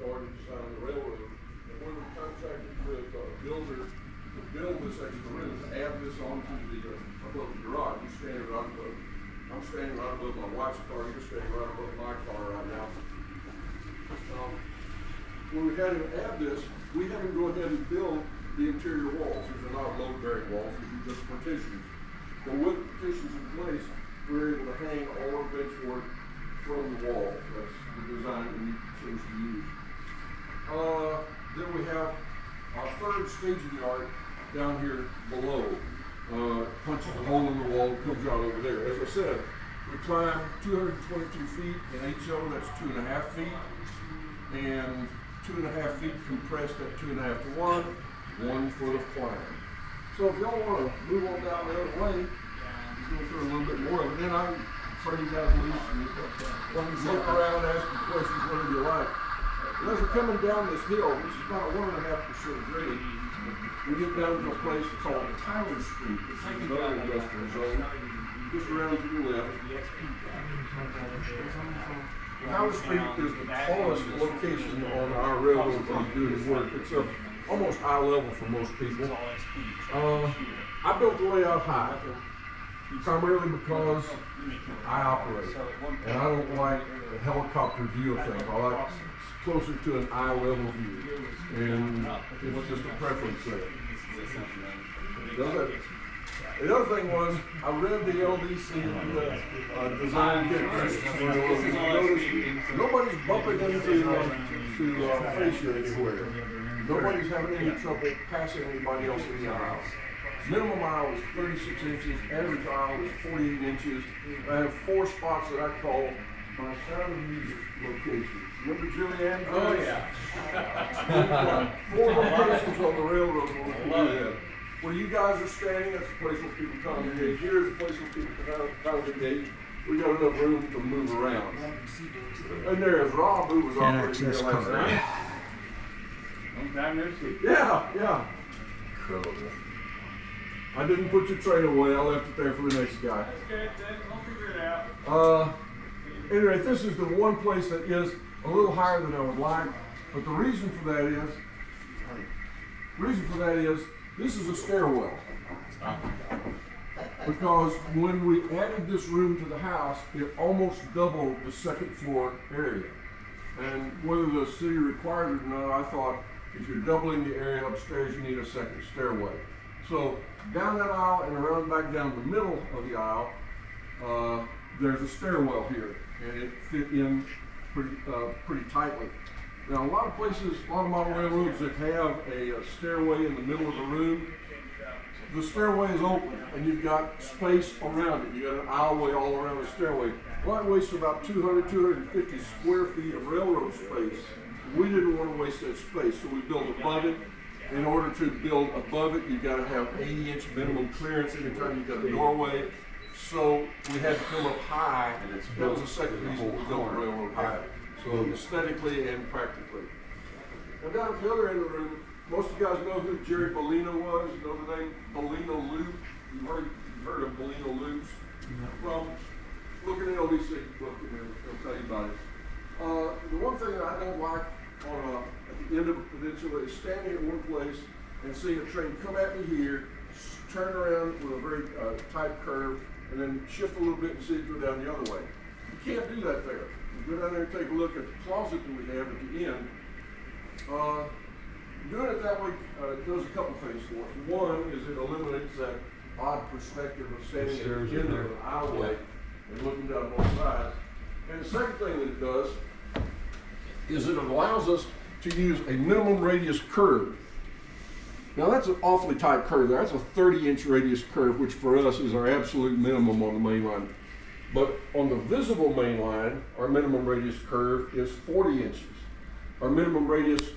authority to sign the railroad. And we were contracted with a builder to build this extra room, to add this onto the above the garage. I'm standing right above my wife's car. You're standing right above my car right now. When we had to add this, we had to go ahead and build the interior walls. These are not load-bearing walls, these are just partitions. But with partitions in place, we were able to hang all our benchwork from the wall. That's the design that we chose to use. Then we have our third staging yard down here below. Punches a hole in the wall and comes out over there. As I said, we climb 222 feet in HO, that's 2.5 feet. And 2.5 feet compressed at 2.5 to 1, 1 foot of climb. So if y'all want to move on down the other way, go through a little bit more of it. Then I'm afraid you guys loose and look around, ask me questions, whatever you like. But as we're coming down this hill, which is about a 1.5% grade, we get down to a place called Tyler Street. It's another industrial zone. Just around to the left. Tyler Street is the tallest location on our railroad that we do this work. It's almost eye level for most people. I built the layout high, primarily because I operate, and I don't like the helicopter view of things. I like closer to an eye level view, and it's just a preference there. The other thing was, I read the LDC design and noticed nobody's bumping into fascia anywhere. Nobody's having any trouble passing anybody else in the aisle. Minimum aisle is 36 inches, average aisle is 48 inches. I have 4 spots that I call my sound of music locations. Remember Julianne? Oh yeah. 4 locations on the railroad where we can do that. Where you guys are standing, that's the place where people congregate. Here's the place where people congregate. We got enough room to move around. And there's Rob, who was operating here last night. Long time no see. Yeah. I didn't put your tray away. I left it there for the next guy. That's good. We'll figure it out. Anyway, this is the one place that is a little higher than I would like, but the reason for that is this is a stairwell. Because when we added this room to the house, it almost doubled the second floor area. And whether the city required it or not, I thought if you're doubling the area upstairs, you need a second stairway. So down that aisle and around back down the middle of the aisle, there's a stairwell here, and it fit in pretty tightly. Now, a lot of places, a lot of model railroads that have a stairway in the middle of the room, the stairway is open and you've got space around it. You got an aisleway all around the stairway. Well, it wastes about 250 square feet of railroad space. We didn't want to waste that space, so we built above it. In order to build above it, you've got to have 80-inch minimum clearance anytime you've got a doorway. So we had to come up high, and that was the second reason we built the railroad high. So aesthetically and practically. Now down at the other end of the room, most of you guys know who Jerry Bellino was. You know the name Bellino Loop? You've heard of Bellino Loops? Well, look at the LDC book and it'll tell you about it. The one thing that I don't like at the end of a peninsula is standing at one place and seeing a train come at me here, turn around with a very tight curve, and then shift a little bit and see it go down the other way. You can't do that there. You go down there and take a look at the closet that we have at the end. Doing it that way does a couple things for us. One is it eliminates that odd perspective of standing at the end of an aisleway and looking down both sides. And the second thing that it does is it allows us to use a minimum radius curve. Now that's an awfully tight curve there. That's a 30-inch radius curve, which for us is our absolute minimum on the main line. But on the visible main line, our minimum radius curve is 40 inches. Our minimum radius